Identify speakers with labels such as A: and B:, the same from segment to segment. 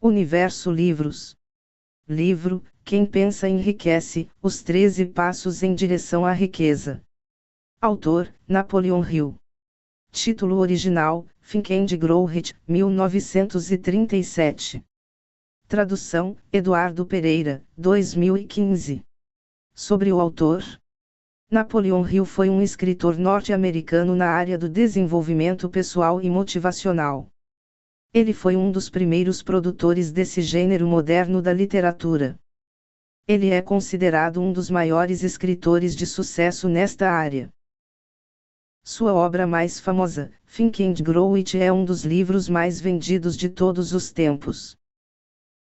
A: Universo Livros. Livro, Quem Pensa Enriquece, Os 13 Passos em Direção à Riqueza. Autor, Napoleon Hill. Título original, Think and Grow Rich, 1937. Tradução, Eduardo Pereira, 2015. Sobre o autor. Napoleon Hill foi um escritor norte-americano na área do desenvolvimento pessoal e motivacional. Ele foi um dos primeiros produtores desse gênero moderno da literatura. Ele é considerado um dos maiores escritores de sucesso nesta área. Sua obra mais famosa, Think and Grow Rich, é um dos livros mais vendidos de todos os tempos.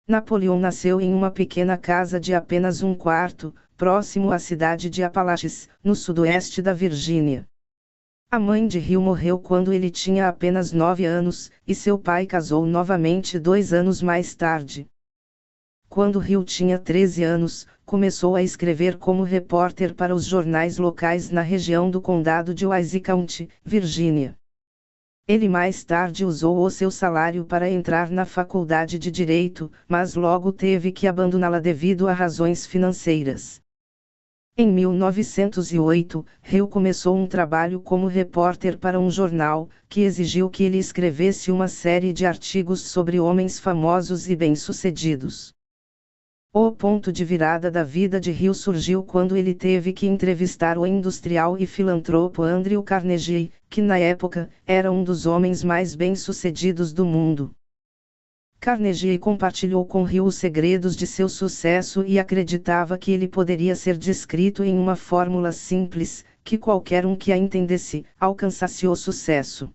A: Napoleon nasceu em uma pequena casa de apenas um quarto, próximo à cidade de Apalaches, no sudoeste da Virgínia. A mãe de Hill morreu quando ele tinha apenas 9 anos, e seu pai casou novamente 2 anos mais tarde. Quando Hill tinha 13 anos, começou a escrever como repórter para os jornais locais na região do condado de Wise County, Virgínia. Ele mais tarde usou o seu salário para entrar na faculdade de Direito, mas logo teve que abandoná-la devido a razões financeiras. Em 1908, Hill começou um trabalho como repórter para um jornal, que exigiu que ele escrevesse uma série de artigos sobre homens famosos e bem-sucedidos. O ponto de virada da vida de Hill surgiu quando ele teve que entrevistar o industrial e filantropo Andrew Carnegie, que na época, era um dos homens mais bem-sucedidos do mundo. Carnegie compartilhou com Hill os segredos de seu sucesso e acreditava que ele poderia ser descrito em uma fórmula simples, que qualquer um que a entendesse, alcançasse o sucesso.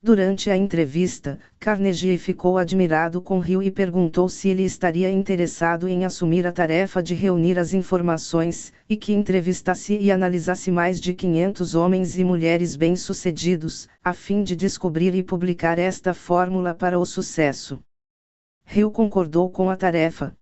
A: Durante a entrevista, Carnegie ficou admirado com Hill e perguntou se ele estaria interessado em assumir a tarefa de reunir as informações, e que entrevistasse e analisasse mais de 500 homens e mulheres bem-sucedidos, a fim de descobrir e publicar esta fórmula para o sucesso. Hill concordou com a tarefa.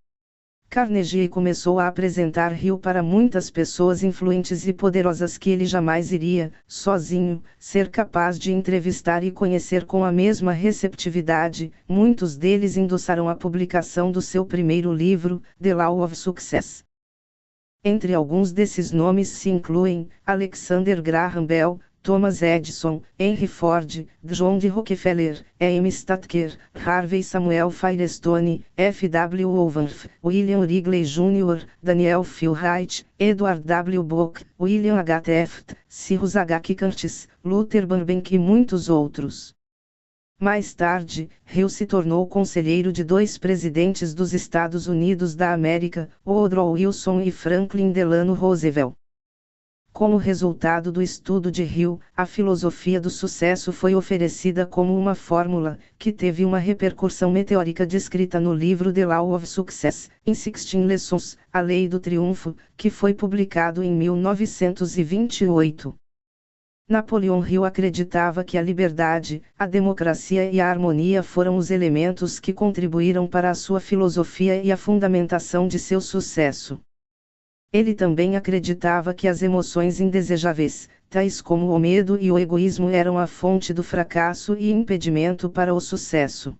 A: Carnegie começou a apresentar Hill para muitas pessoas influentes e poderosas que ele jamais iria, sozinho, ser capaz de entrevistar e conhecer com a mesma receptividade. Muitos deles endossaram a publicação do seu primeiro livro, The Law of Success. Entre alguns desses nomes se incluem Alexander Graham Bell, Thomas Edison, Henry Ford, John D. Rockefeller, E.M. Statker, Harvey Samuel Firestone, F. W. Woolworth, William Wrigley Jr., Daniel Philwright, Edward W. Buck, William H. Taft, Cyrus H. Curtis, Luther Burbank e muitos outros. Mais tarde, Hill se tornou conselheiro de 2 presidentes dos Estados Unidos da América, Woodrow Wilson e Franklin Delano Roosevelt. Como resultado do estudo de Hill, a filosofia do sucesso foi oferecida como uma fórmula, que teve uma repercussão meteórica descrita no livro The Law of Success, in 16 Lessons, A Lei do Triunfo, que foi publicado em 1928. Napoleon Hill acreditava que a liberdade, a democracia e a harmonia foram os elementos que contribuíram para a sua filosofia e a fundamentação de seu sucesso. Ele também acreditava que as emoções indesejáveis, tais como o medo e o egoísmo, eram a fonte do fracasso e impedimento para o sucesso.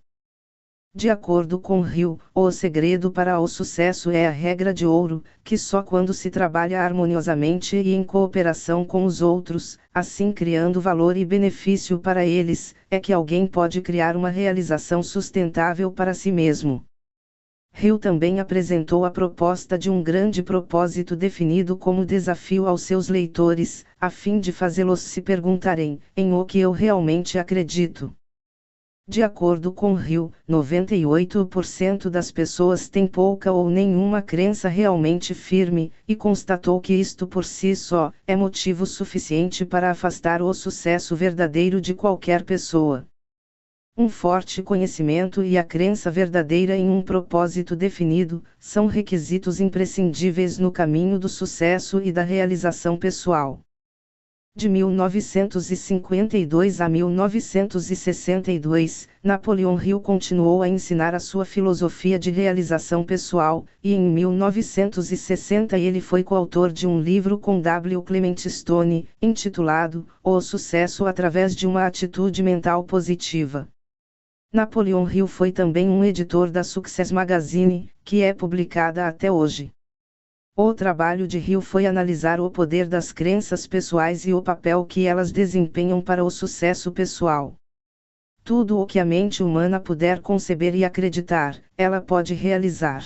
A: De acordo com Hill, o segredo para o sucesso é a regra de ouro, que só quando se trabalha harmoniosamente e em cooperação com os outros, assim criando valor e benefício para eles, é que alguém pode criar uma realização sustentável para si mesmo. Hill também apresentou a proposta de um grande propósito definido como desafio aos seus leitores, a fim de fazê-los se perguntarem, em o que eu realmente acredito. De acordo com Hill, 98% das pessoas têm pouca ou nenhuma crença realmente firme, e constatou que isto por si só, é motivo suficiente para afastar o sucesso verdadeiro de qualquer pessoa. Um forte conhecimento e a crença verdadeira em um propósito definido, são requisitos imprescindíveis no caminho do sucesso e da realização pessoal. De 1952 a 1962, Napoleon Hill continuou a ensinar a sua filosofia de realização pessoal, e em 1960 ele foi coautor de um livro com W. Clement Stone, intitulado O Sucesso através de uma Atitude Mental Positiva. Napoleon Hill foi também um editor da Success Magazine, que é publicada até hoje. O trabalho de Hill foi analisar o poder das crenças pessoais e o papel que elas desempenham para o sucesso pessoal. Tudo o que a mente humana puder conceber e acreditar, ela pode realizar.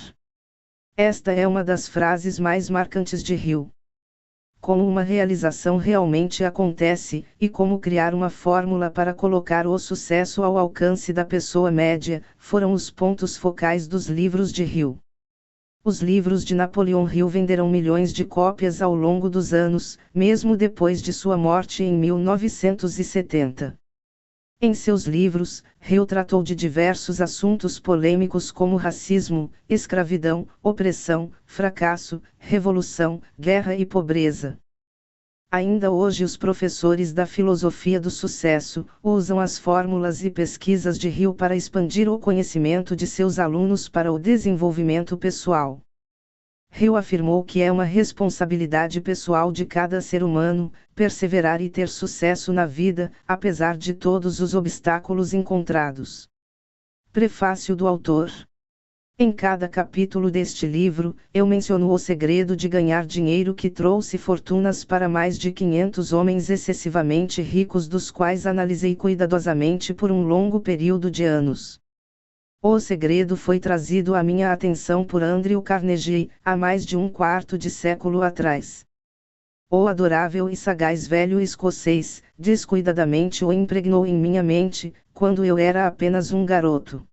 A: Esta é uma das frases mais marcantes de Hill. Como uma realização realmente acontece, e como criar uma fórmula para colocar o sucesso ao alcance da pessoa média, foram os pontos focais dos livros de Hill. Os livros de Napoleon Hill venderam milhões de cópias ao longo dos anos, mesmo depois de sua morte em 1970. Em seus livros, Hill tratou de diversos assuntos polêmicos como racismo, escravidão, opressão, fracasso, revolução, guerra e pobreza. Ainda hoje os professores da filosofia do sucesso usam as fórmulas e pesquisas de Hill para expandir o conhecimento de seus alunos para o desenvolvimento pessoal. Hill afirmou que é uma responsabilidade pessoal de cada ser humano perseverar e ter sucesso na vida, apesar de todos os obstáculos encontrados. Prefácio do autor. Em cada capítulo deste livro, eu menciono o segredo de ganhar dinheiro que trouxe fortunas para mais de 500 homens excessivamente ricos, dos quais analisei cuidadosamente por um longo período de anos. O segredo foi trazido à minha atenção por Andrew Carnegie, há mais de um quarto de século atrás. O adorável e sagaz velho escocês, descuidadamente o impregnou em minha mente, quando eu era apenas um garoto.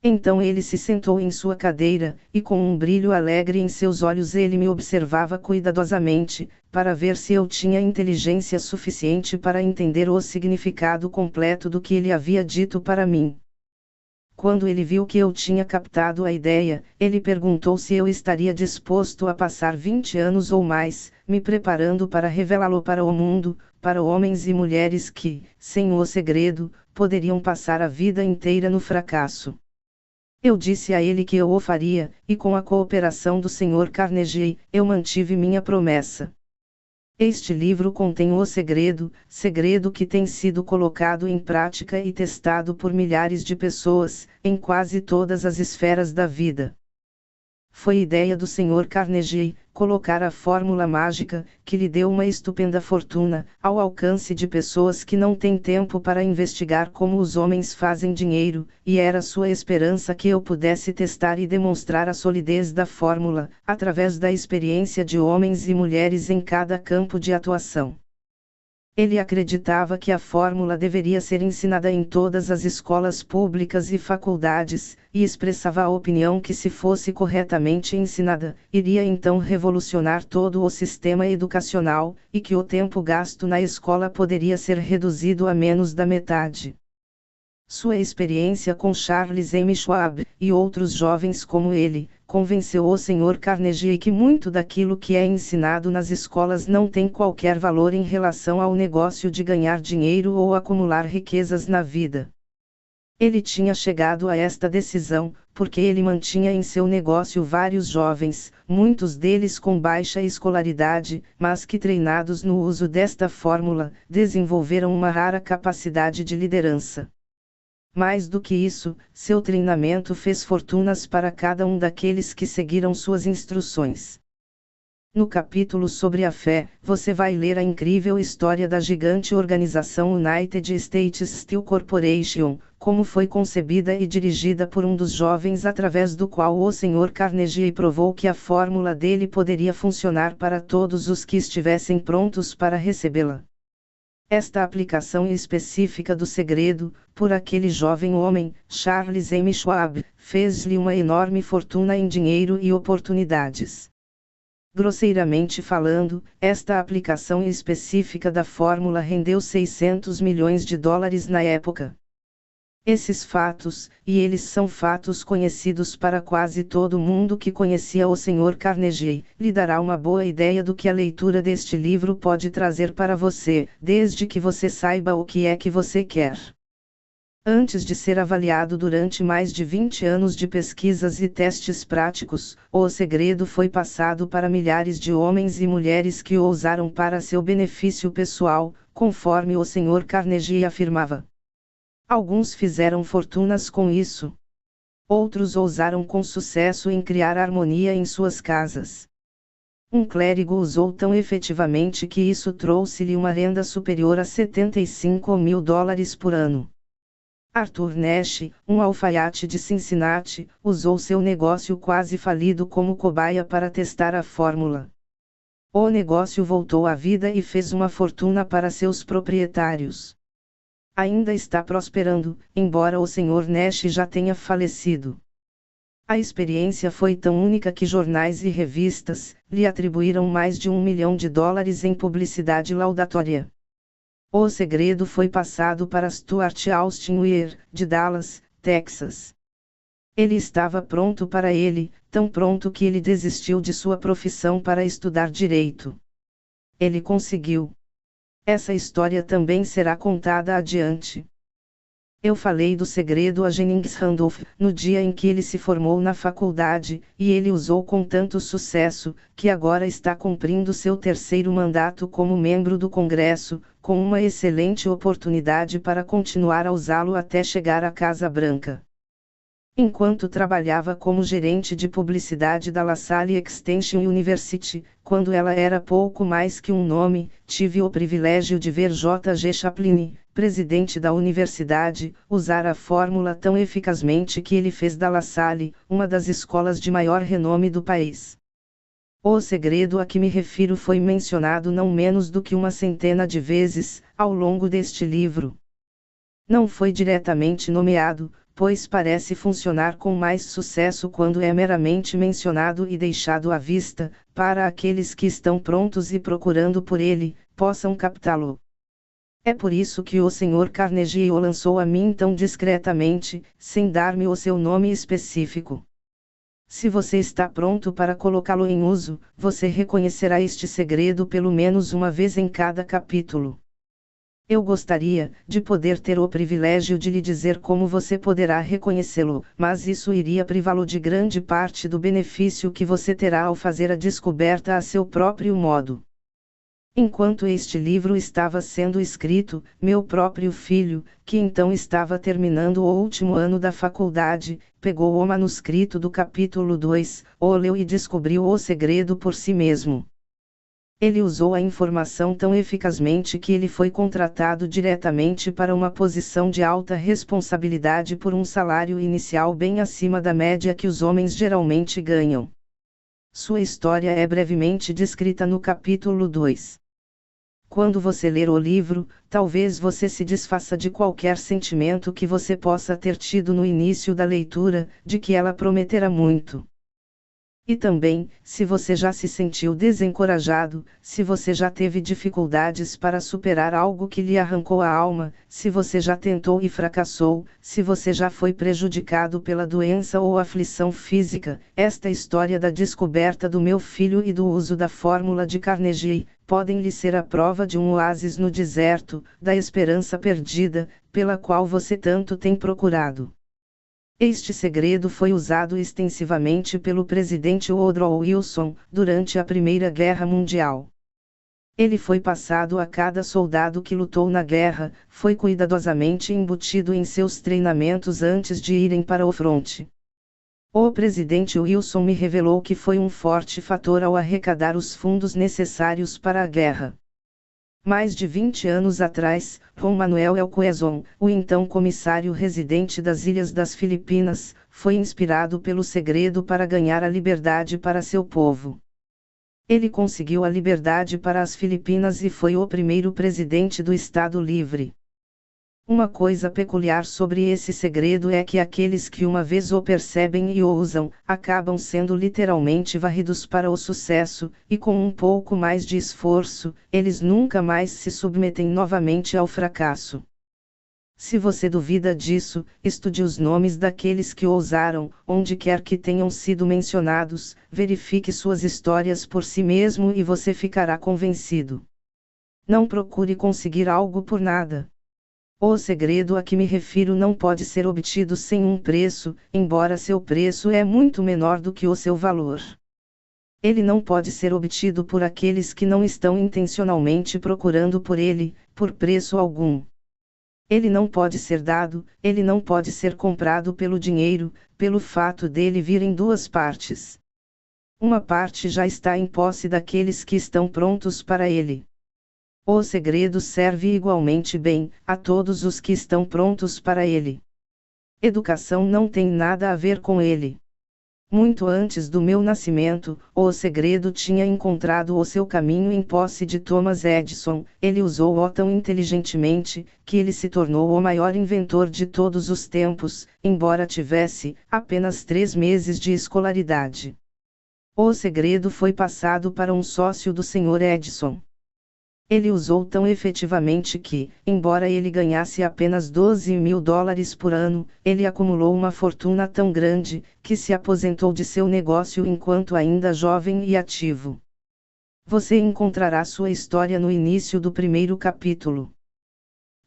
A: Então ele se sentou em sua cadeira, e com um brilho alegre em seus olhos ele me observava cuidadosamente, para ver se eu tinha inteligência suficiente para entender o significado completo do que ele havia dito para mim. Quando ele viu que eu tinha captado a ideia, ele perguntou se eu estaria disposto a passar 20 anos ou mais, me preparando para revelá-lo para o mundo, para homens e mulheres que, sem o segredo, poderiam passar a vida inteira no fracasso. Eu disse a ele que eu o faria, e com a cooperação do Sr. Carnegie, eu mantive minha promessa. Este livro contém o segredo que tem sido colocado em prática e testado por milhares de pessoas, em quase todas as esferas da vida. Foi ideia do Sr. Carnegie, colocar a fórmula mágica, que lhe deu uma estupenda fortuna, ao alcance de pessoas que não têm tempo para investigar como os homens fazem dinheiro, e era sua esperança que eu pudesse testar e demonstrar a solidez da fórmula, através da experiência de homens e mulheres em cada campo de atuação. Ele acreditava que a fórmula deveria ser ensinada em todas as escolas públicas e faculdades, e expressava a opinião que, se fosse corretamente ensinada, iria então revolucionar todo o sistema educacional, e que o tempo gasto na escola poderia ser reduzido a menos da metade. Sua experiência com Charles M. Schwab, e outros jovens como ele, convenceu o Sr. Carnegie que muito daquilo que é ensinado nas escolas não tem qualquer valor em relação ao negócio de ganhar dinheiro ou acumular riquezas na vida. Ele tinha chegado a esta decisão, porque ele mantinha em seu negócio vários jovens, muitos deles com baixa escolaridade, mas que, treinados no uso desta fórmula, desenvolveram uma rara capacidade de liderança. Mais do que isso, seu treinamento fez fortunas para cada um daqueles que seguiram suas instruções. No capítulo sobre a fé, você vai ler a incrível história da gigante organização United States Steel Corporation, como foi concebida e dirigida por um dos jovens através do qual o Sr. Carnegie provou que a fórmula dele poderia funcionar para todos os que estivessem prontos para recebê-la. Esta aplicação específica do segredo, por aquele jovem homem, Charles M. Schwab, fez-lhe uma enorme fortuna em dinheiro e oportunidades. Grosseiramente falando, esta aplicação específica da fórmula rendeu $600 milhões na época. Esses fatos, e eles são fatos conhecidos para quase todo mundo que conhecia o Sr. Carnegie, lhe dará uma boa ideia do que a leitura deste livro pode trazer para você, desde que você saiba o que é que você quer. Antes de ser avaliado durante mais de 20 anos de pesquisas e testes práticos, o segredo foi passado para milhares de homens e mulheres que o usaram para seu benefício pessoal, conforme o Sr. Carnegie afirmava. Alguns fizeram fortunas com isso. Outros ousaram com sucesso em criar harmonia em suas casas. Um clérigo usou tão efetivamente que isso trouxe-lhe uma renda superior a $75.000 por ano. Arthur Nash, um alfaiate de Cincinnati, usou seu negócio quase falido como cobaia para testar a fórmula. O negócio voltou à vida e fez uma fortuna para seus proprietários. Ainda está prosperando, embora o Sr. Nash já tenha falecido. A experiência foi tão única que jornais e revistas lhe atribuíram mais de $1 milhão em publicidade laudatória. O segredo foi passado para Stuart Austin Weir, de Dallas, Texas. Ele estava pronto para ele, tão pronto que ele desistiu de sua profissão para estudar direito. Ele conseguiu. Essa história também será contada adiante. Eu falei do segredo a Jennings Randolph, no dia em que ele se formou na faculdade, e ele usou com tanto sucesso, que agora está cumprindo seu terceiro mandato como membro do Congresso, com uma excelente oportunidade para continuar a usá-lo até chegar à Casa Branca. Enquanto trabalhava como gerente de publicidade da LaSalle Extension University, quando ela era pouco mais que um nome, tive o privilégio de ver J. G. Chaplin, presidente da universidade, usar a fórmula tão eficazmente que ele fez da LaSalle, uma das escolas de maior renome do país. O segredo a que me refiro foi mencionado não menos do que uma centena de vezes, ao longo deste livro. Não foi diretamente nomeado, pois parece funcionar com mais sucesso quando é meramente mencionado e deixado à vista, para aqueles que estão prontos e procurando por ele, possam captá-lo. É por isso que o Sr. Carnegie o lançou a mim tão discretamente, sem dar-me o seu nome específico. Se você está pronto para colocá-lo em uso, você reconhecerá este segredo pelo menos uma vez em cada capítulo. Eu gostaria de poder ter o privilégio de lhe dizer como você poderá reconhecê-lo, mas isso iria privá-lo de grande parte do benefício que você terá ao fazer a descoberta a seu próprio modo. Enquanto este livro estava sendo escrito, meu próprio filho, que então estava terminando o último ano da faculdade, pegou o manuscrito do capítulo 2, o leu e descobriu o segredo por si mesmo. Ele usou a informação tão eficazmente que ele foi contratado diretamente para uma posição de alta responsabilidade por um salário inicial bem acima da média que os homens geralmente ganham. Sua história é brevemente descrita no capítulo 2. Quando você ler o livro, talvez você se desfaça de qualquer sentimento que você possa ter tido no início da leitura, de que ela prometerá muito. E também, se você já se sentiu desencorajado, se você já teve dificuldades para superar algo que lhe arrancou a alma, se você já tentou e fracassou, se você já foi prejudicado pela doença ou aflição física, esta história da descoberta do meu filho e do uso da fórmula de Carnegie, podem lhe ser a prova de um oásis no deserto, da esperança perdida, pela qual você tanto tem procurado. Este segredo foi usado extensivamente pelo presidente Woodrow Wilson, durante a Primeira Guerra Mundial. Ele foi passado a cada soldado que lutou na guerra, foi cuidadosamente embutido em seus treinamentos antes de irem para o fronte. O presidente Wilson me revelou que foi um forte fator ao arrecadar os fundos necessários para a guerra. Mais de 20 anos atrás, Juan Manuel Elcoezon, o então comissário residente das Ilhas das Filipinas, foi inspirado pelo segredo para ganhar a liberdade para seu povo. Ele conseguiu a liberdade para as Filipinas e foi o primeiro presidente do Estado Livre. Uma coisa peculiar sobre esse segredo é que aqueles que uma vez o percebem e o usam, acabam sendo literalmente varridos para o sucesso, e com um pouco mais de esforço, eles nunca mais se submetem novamente ao fracasso. Se você duvida disso, estude os nomes daqueles que o usaram, onde quer que tenham sido mencionados, verifique suas histórias por si mesmo e você ficará convencido. Não procure conseguir algo por nada. O segredo a que me refiro não pode ser obtido sem um preço, embora seu preço é muito menor do que o seu valor. Ele não pode ser obtido por aqueles que não estão intencionalmente procurando por ele, por preço algum. Ele não pode ser dado, ele não pode ser comprado pelo dinheiro, pelo fato dele vir em duas partes. Uma parte já está em posse daqueles que estão prontos para ele. O segredo serve igualmente bem a todos os que estão prontos para ele. Educação não tem nada a ver com ele. Muito antes do meu nascimento, o segredo tinha encontrado o seu caminho em posse de Thomas Edison. Ele usou-o tão inteligentemente, que ele se tornou o maior inventor de todos os tempos, embora tivesse apenas 3 meses de escolaridade. O segredo foi passado para um sócio do Sr. Edison. Ele usou tão efetivamente que, embora ele ganhasse apenas $12.000 por ano, ele acumulou uma fortuna tão grande, que se aposentou de seu negócio enquanto ainda jovem e ativo. Você encontrará sua história no início do primeiro capítulo.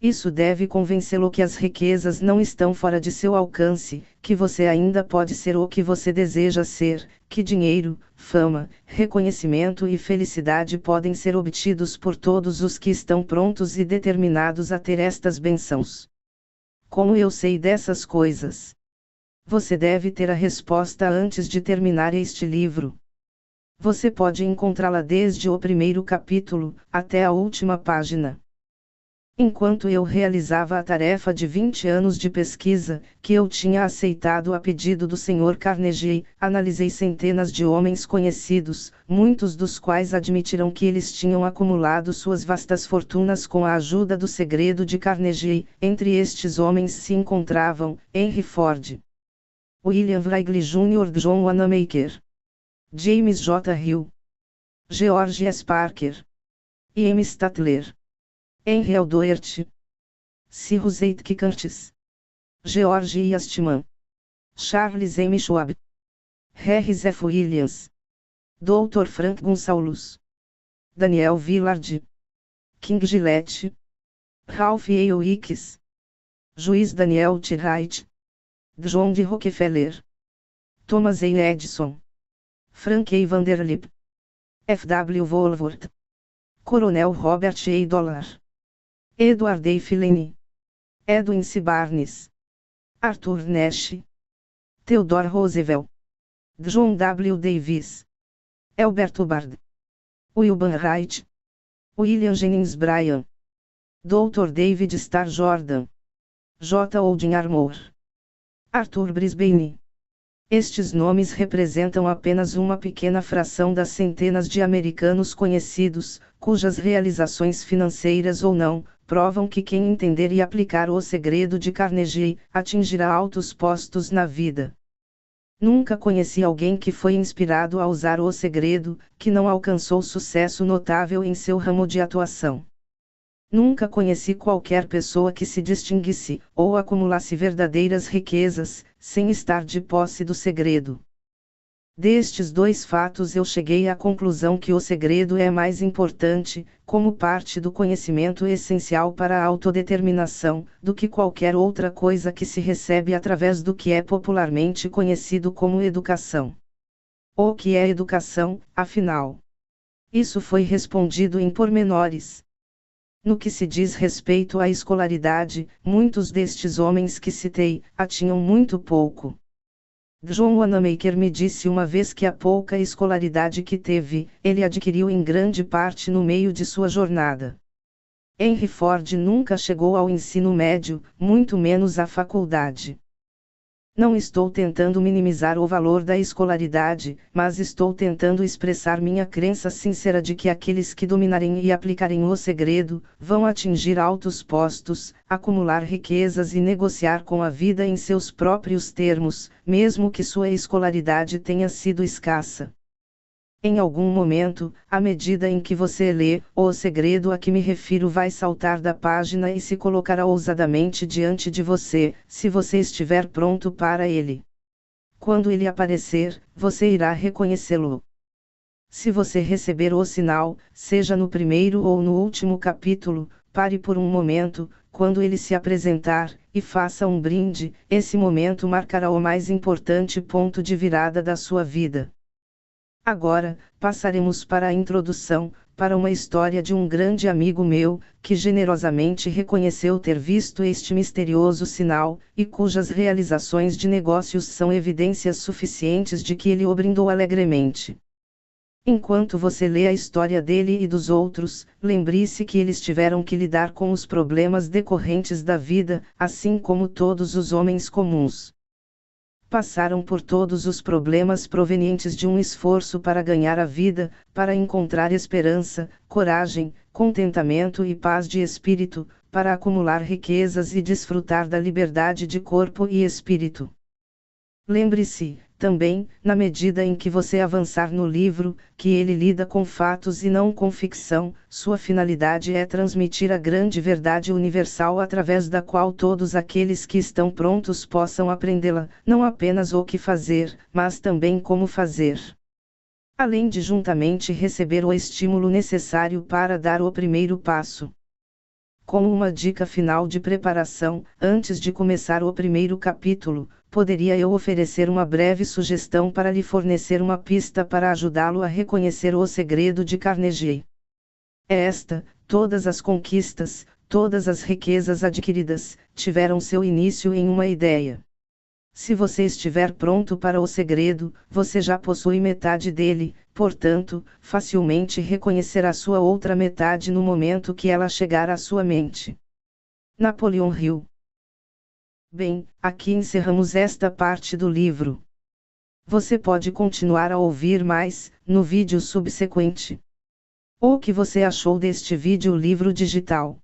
A: Isso deve convencê-lo que as riquezas não estão fora de seu alcance, que você ainda pode ser o que você deseja ser, que dinheiro, fama, reconhecimento e felicidade podem ser obtidos por todos os que estão prontos e determinados a ter estas bênçãos. Como eu sei dessas coisas? Você deve ter a resposta antes de terminar este livro. Você pode encontrá-la desde o primeiro capítulo, até a última página. Enquanto eu realizava a tarefa de 20 anos de pesquisa, que eu tinha aceitado a pedido do Sr. Carnegie, analisei centenas de homens conhecidos, muitos dos quais admitiram que eles tinham acumulado suas vastas fortunas com a ajuda do segredo de Carnegie. Entre estes homens se encontravam Henry Ford, William Wrigley Jr., John Wanamaker, James J. Hill, George S. Parker, e M. Statler, Henry L. Doherty, Cyrus H. Curtis, George E. Eastman, Charles M. Schwab, Harris F. Williams, Dr. Frank Gonsalves, Daniel Villard, King Gillette, Ralph A. Wilkes, Juiz Daniel T. Wright, John D. Rockefeller, Thomas A. Edison, Frank A. Vanderlip, F. W. Woolworth, Coronel Robert A. Dollar, Edward A. Fileni, Edwin C. Barnes, Arthur Nash, Theodore Roosevelt, John W. Davis, Albert Hubbard, Wilbur Wright, William Jennings Bryan, Dr. David Starr Jordan, J. Olding Armour, Arthur Brisbane. Estes nomes representam apenas uma pequena fração das centenas de americanos conhecidos, cujas realizações financeiras ou não, provam que quem entender e aplicar o segredo de Carnegie, atingirá altos postos na vida. Nunca conheci alguém que foi inspirado a usar o segredo, que não alcançou sucesso notável em seu ramo de atuação. Nunca conheci qualquer pessoa que se distinguisse, ou acumulasse verdadeiras riquezas, sem estar de posse do segredo. Destes dois fatos eu cheguei à conclusão que o segredo é mais importante, como parte do conhecimento essencial para a autodeterminação, do que qualquer outra coisa que se recebe através do que é popularmente conhecido como educação. O que é educação, afinal? Isso foi respondido em pormenores. No que se diz respeito à escolaridade, muitos destes homens que citei, a tinham muito pouco. John Wanamaker me disse uma vez que a pouca escolaridade que teve, ele adquiriu em grande parte no meio de sua jornada. Henry Ford nunca chegou ao ensino médio, muito menos à faculdade. Não estou tentando minimizar o valor da escolaridade, mas estou tentando expressar minha crença sincera de que aqueles que dominarem e aplicarem o segredo, vão atingir altos postos, acumular riquezas e negociar com a vida em seus próprios termos, mesmo que sua escolaridade tenha sido escassa. Em algum momento, à medida em que você lê, o segredo a que me refiro vai saltar da página e se colocará ousadamente diante de você, se você estiver pronto para ele. Quando ele aparecer, você irá reconhecê-lo. Se você receber o sinal, seja no primeiro ou no último capítulo, pare por um momento, quando ele se apresentar, e faça um brinde. Esse momento marcará o mais importante ponto de virada da sua vida. Agora, passaremos para a introdução, para uma história de um grande amigo meu, que generosamente reconheceu ter visto este misterioso sinal, e cujas realizações de negócios são evidências suficientes de que ele o brindou alegremente. Enquanto você lê a história dele e dos outros, lembre-se que eles tiveram que lidar com os problemas decorrentes da vida, assim como todos os homens comuns. Passaram por todos os problemas provenientes de um esforço para ganhar a vida, para encontrar esperança, coragem, contentamento e paz de espírito, para acumular riquezas e desfrutar da liberdade de corpo e espírito. Lembre-se, também, na medida em que você avançar no livro, que ele lida com fatos e não com ficção, sua finalidade é transmitir a grande verdade universal através da qual todos aqueles que estão prontos possam aprendê-la, não apenas o que fazer, mas também como fazer. Além de juntamente receber o estímulo necessário para dar o primeiro passo. Como uma dica final de preparação, antes de começar o primeiro capítulo, poderia eu oferecer uma breve sugestão para lhe fornecer uma pista para ajudá-lo a reconhecer o segredo de Carnegie. É esta: todas as conquistas, todas as riquezas adquiridas, tiveram seu início em uma ideia. Se você estiver pronto para o segredo, você já possui metade dele, portanto, facilmente reconhecerá sua outra metade no momento que ela chegar à sua mente. Napoleon Hill. Bem, aqui encerramos esta parte do livro. Você pode continuar a ouvir mais, no vídeo subsequente. O que você achou deste vídeo livro digital?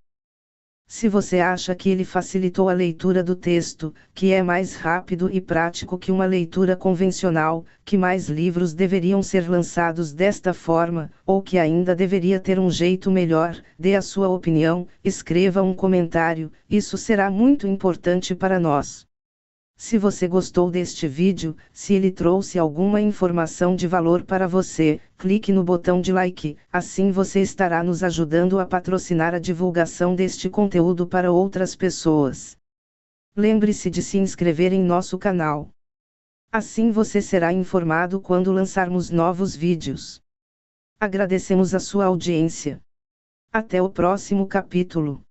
A: Se você acha que ele facilitou a leitura do texto, que é mais rápido e prático que uma leitura convencional, que mais livros deveriam ser lançados desta forma, ou que ainda deveria ter um jeito melhor, dê a sua opinião, escreva um comentário, isso será muito importante para nós. Se você gostou deste vídeo, se ele trouxe alguma informação de valor para você, clique no botão de like, assim você estará nos ajudando a patrocinar a divulgação deste conteúdo para outras pessoas. Lembre-se de se inscrever em nosso canal. Assim você será informado quando lançarmos novos vídeos. Agradecemos a sua audiência. Até o próximo capítulo.